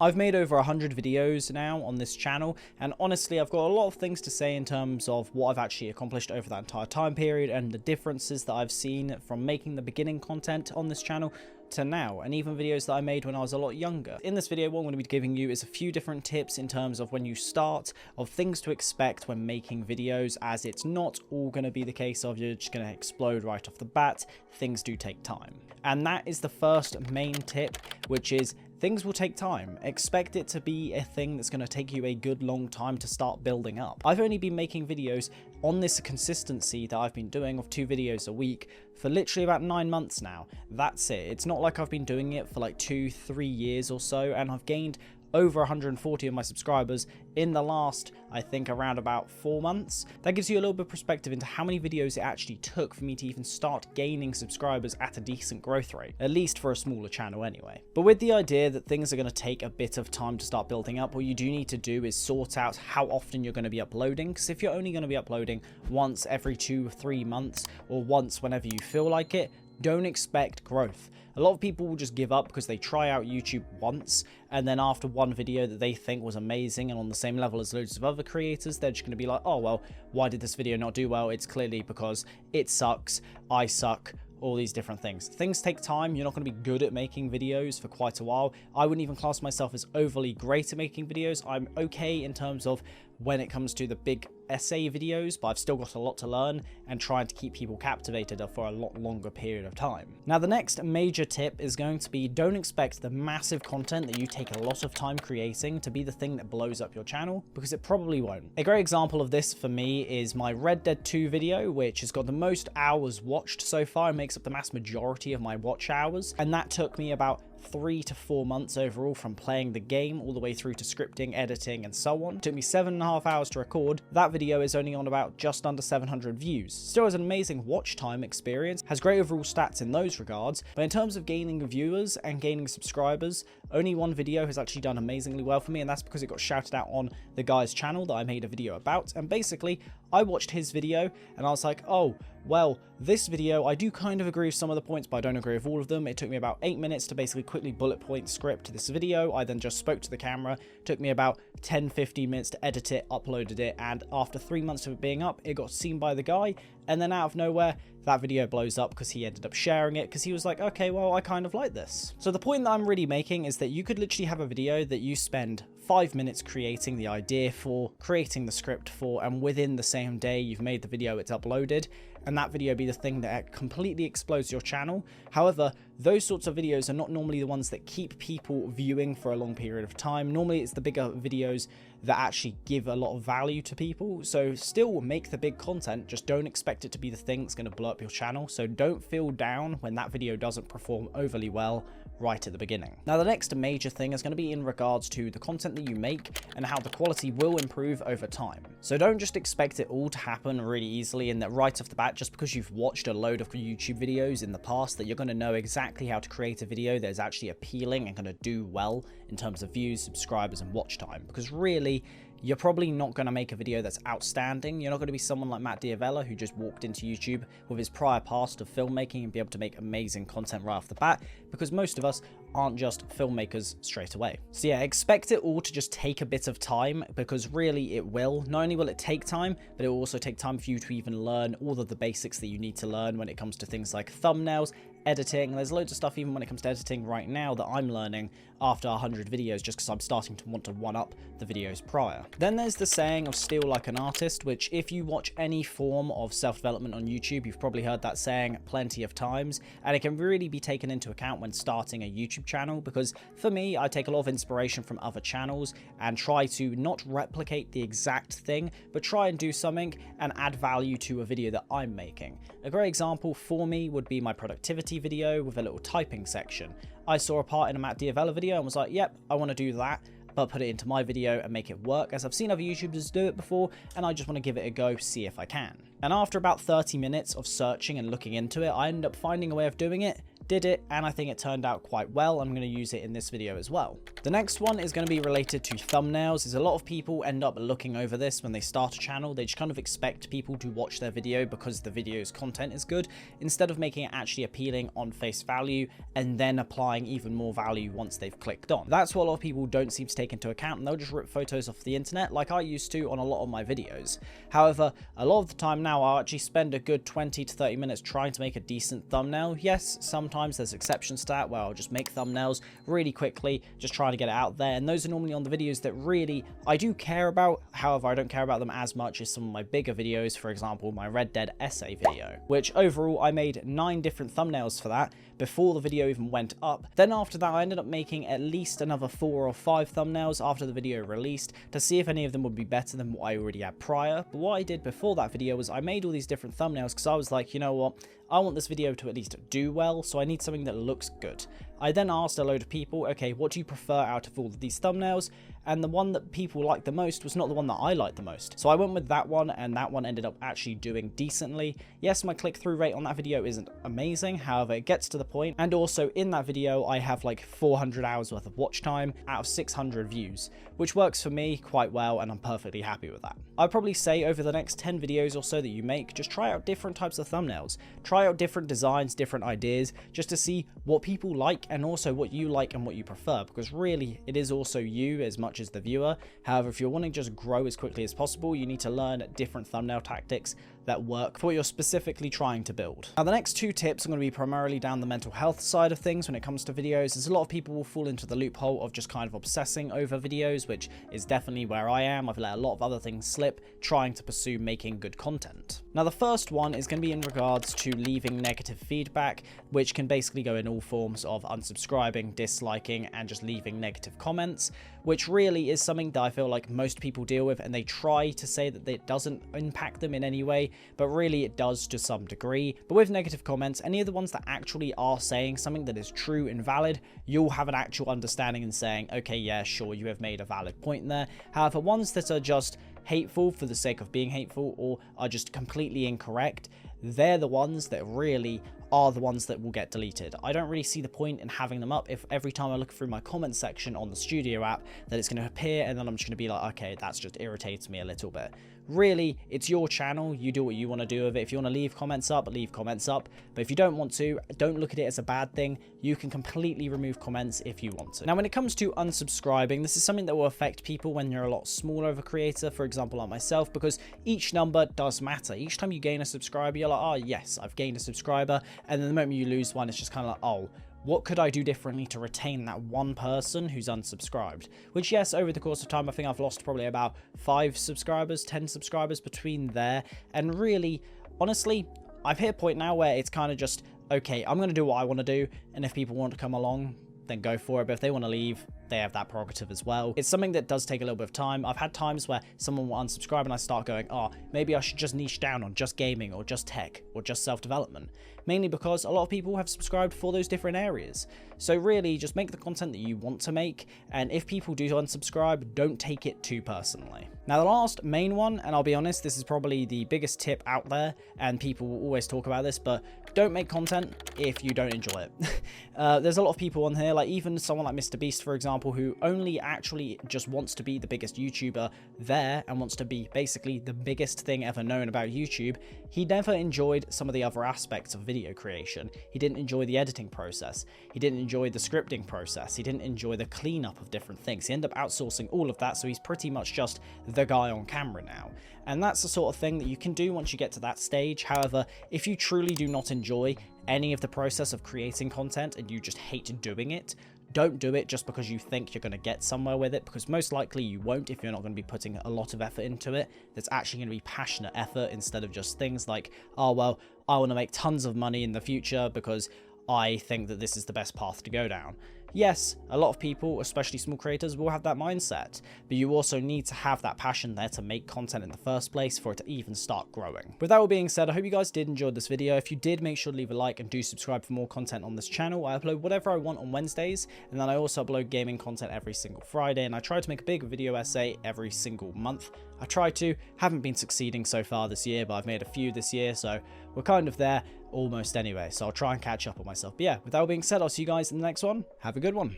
I've made over 100 videos now on this channel, and honestly I've got a lot of things to say in terms of what I've actually accomplished over that entire time period and the differences that I've seen from making the beginning content on this channel to now, and even videos that I made when I was a lot younger. In this video, what I'm going to be giving you is a few different tips in terms of when you start, of things to expect when making videos, as it's not all going to be the case of you're just going to explode right off the bat. Things do take time. And that is the first main tip, which is things will take time. Expect it to be a thing that's going to take you a good long time to start building up. I've only been making videos on this consistency that I've been doing of 2 videos a week for literally about 9 months now. That's it. It's not like I've been doing it for like 2-3 years or so, and I've gained over 140 of my subscribers in the last, I think, around about 4 months. That gives you a little bit of perspective into how many videos it actually took for me to even start gaining subscribers at a decent growth rate, at least for a smaller channel anyway. But with the idea that things are going to take a bit of time to start building up, what you do need to do is sort out how often you're going to be uploading, because if you're only going to be uploading once every 2 or 3 months, or once whenever you feel like it, don't expect growth. A lot of people will just give up because they try out YouTube once, and then after one video that they think was amazing and on the same level as loads of other creators, they're just going to be like, oh well, why did this video not do well? It's clearly because it sucks, I suck, all these different things. Things take time. You're not going to be good at making videos for quite a while. I wouldn't even class myself as overly great at making videos. I'm okay in terms of when it comes to the big essay videos, but I've still got a lot to learn and trying to keep people captivated for a lot longer period of time. Now, the next major tip is going to be, don't expect the massive content that you take a lot of time creating to be the thing that blows up your channel, because it probably won't. A great example of this for me is my Red Dead 2 video, which has got the most hours watched so far and makes up the mass majority of my watch hours, and that took me about 3 to 4 months overall, from playing the game all the way through to scripting, editing, and so on. It took me 7.5 hours to record. That video is only on about just under 700 views. Still has an amazing watch time experience, has great overall stats in those regards, but in terms of gaining viewers and gaining subscribers, only one video has actually done amazingly well for me, and that's because it got shouted out on the guy's channel that I made a video about. And basically, I watched his video and I was like, oh, well, this video, I do kind of agree with some of the points, but I don't agree with all of them. It took me about 8 minutes to basically quickly bullet point script this video. I then just spoke to the camera. It took me about 10-15 minutes to edit it, uploaded it, and after 3 months of it being up, it got seen by the guy, and then out of nowhere, that video blows up because he ended up sharing it because he was like, okay, well, I kind of like this. So the point that I'm really making is that you could literally have a video that you spend 5 minutes creating the idea for, creating the script for, and within the same day you've made the video, it's uploaded, and that video be the thing that completely explodes your channel. However, those sorts of videos are not normally the ones that keep people viewing for a long period of time. Normally it's the bigger videos that actually give a lot of value to people. So still make the big content, just don't expect it to be the thing that's going to blow up your channel. So don't feel down when that video doesn't perform overly well right at the beginning. Now, the next major thing is going to be in regards to the content that you make and how the quality will improve over time. So don't just expect it all to happen really easily, and that right off the bat, just because you've watched a load of YouTube videos in the past, that you're going to know exactly how to create a video that is actually appealing and going to do well in terms of views, subscribers, and watch time. Because really, you're probably not going to make a video that's outstanding. You're not going to be someone like Matt Diavella, who just walked into YouTube with his prior past of filmmaking and be able to make amazing content right off the bat, because most of us aren't just filmmakers straight away. So yeah, expect it all to just take a bit of time, because really it will. Not only will it take time, but it will also take time for you to even learn all of the basics that you need to learn when it comes to things like thumbnails, editing. There's loads of stuff even when it comes to editing right now that I'm learning after 100 videos, just because I'm starting to want to one-up the videos prior. Then there's the saying of steal like an artist, which if you watch any form of self-development on YouTube, you've probably heard that saying plenty of times, and it can really be taken into account when starting a YouTube channel, because for me, I take a lot of inspiration from other channels and try to not replicate the exact thing, but try and do something and add value to a video that I'm making. A great example for me would be my productivity video with a little typing section. I saw a part in a Matt Diavella video and was like, yep, I want to do that, but put it into my video and make it work, as I've seen other YouTubers do it before, and I just want to give it a go, see if I can. And after about 30 minutes of searching and looking into it, I ended up finding a way of doing it did it, and I think it turned out quite well. I'm going to use it in this video as well. The next one is going to be related to thumbnails. Is a lot of people end up looking over this when they start a channel. They just kind of expect people to watch their video because the video's content is good, instead of making it actually appealing on face value and then applying even more value once they've clicked on. That's what a lot of people don't seem to take into account, and they'll just rip photos off the internet like I used to on a lot of my videos. However, a lot of the time now I'll actually spend a good 20 to 30 minutes trying to make a decent thumbnail. Yes, sometimes there's exceptions to that where I'll just make thumbnails really quickly, just trying to get it out there, and those are normally on the videos that really I do care about. However, I don't care about them as much as some of my bigger videos, for example my Red Dead essay video, which overall I made 9 different thumbnails for that before the video even went up. Then after that I ended up making at least another 4 or 5 thumbnails after the video released to see if any of them would be better than what I already had prior. But what I did before that video was I made all these different thumbnails because I was like, you know what, I want this video to at least do well, so I need something that looks good. I then asked a load of people, okay, what do you prefer out of all of these thumbnails? And the one that people liked the most was not the one that I liked the most. So I went with that one, and that one ended up actually doing decently. Yes, my click-through rate on that video isn't amazing, however, it gets to the point. And also in that video, I have like 400 hours worth of watch time out of 600 views, which works for me quite well, and I'm perfectly happy with that. I'd probably say over the next 10 videos or so that you make, just try out different types of thumbnails. Try out different designs, different ideas, just to see what people like and also what you like and what you prefer, because really it is also you as much as the viewer. However, if you're wanting to just grow as quickly as possible, you need to learn different thumbnail tactics that work for what you're specifically trying to build. Now, the next 2 tips are going to be primarily down the mental health side of things when it comes to videos. There's a lot of people will fall into the loophole of just kind of obsessing over videos, which is definitely where I am. I've let a lot of other things slip trying to pursue making good content. Now, the first one is going to be in regards to leaving negative feedback, which can basically go in all forms of unsubscribing, disliking, and just leaving negative comments, which really is something that I feel like most people deal with, and they try to say that it doesn't impact them in any way, but really it does to some degree. But with negative comments, any of the ones that actually are saying something that is true and valid, you'll have an actual understanding and saying, okay, yeah, sure, you have made a valid point there. However, ones that are just hateful for the sake of being hateful or are just completely incorrect, they're the ones that really are the ones that will get deleted. I don't really see the point in having them up if every time I look through my comment section on the Studio app that it's going to appear, and then I'm just going to be like, okay, that's just irritates me a little bit. Really, it's your channel, you do what you want to do with it. If you want to leave comments up, leave comments up. But if you don't want to, don't look at it as a bad thing. You can completely remove comments if you want to. Now, when it comes to unsubscribing, this is something that will affect people when you're a lot smaller of a creator, for example, like myself, because each number does matter. Each time you gain a subscriber, you're like, oh, yes, I've gained a subscriber. And then the moment you lose one, it's just kind of like, oh, what could I do differently to retain that one person who's unsubscribed? Which, yes, over the course of time, I think I've lost probably about 5 subscribers, 10 subscribers between there. And really, honestly, I've hit a point now where it's kind of just, okay, I'm going to do what I want to do. And if people want to come along, then go for it. But if they want to leave, they have that prerogative as well. It's something that does take a little bit of time. I've had times where someone will unsubscribe and I start going, oh, maybe I should just niche down on just gaming or just tech or just self-development. Mainly because a lot of people have subscribed for those different areas. So really, just make the content that you want to make. And if people do unsubscribe, don't take it too personally. Now, the last main one, and I'll be honest, this is probably the biggest tip out there, and people will always talk about this, but don't make content if you don't enjoy it. There's a lot of people on here, like even someone like Mr. Beast, for example, who only actually just wants to be the biggest YouTuber there and wants to be basically the biggest thing ever known about YouTube. He never enjoyed some of the other aspects of video creation. He didn't enjoy the editing process. He didn't enjoy the scripting process. He didn't enjoy the cleanup of different things. He ended up outsourcing all of that, so he's pretty much just the guy on camera now. And that's the sort of thing that you can do once you get to that stage. However, if you truly do not enjoy any of the process of creating content and you just hate doing it, don't do it just because you think you're going to get somewhere with it, because most likely you won't if you're not going to be putting a lot of effort into it. There's actually going to be passionate effort instead of just things like, oh, well, I want to make tons of money in the future because I think that this is the best path to go down. Yes, a lot of people, especially small creators, will have that mindset, but you also need to have that passion there to make content in the first place for it to even start growing. With that all being said, I hope you guys did enjoy this video. If you did, make sure to leave a like and do subscribe for more content on this channel. I upload whatever I want on Wednesdays, and then I also upload gaming content every single Friday, and I try to make a big video essay every single month. I try to. Haven't been succeeding so far this year, but I've made a few this year, so we're kind of there almost anyway. So I'll try and catch up on myself. But yeah, with that all being said, I'll see you guys in the next one. Have a good one.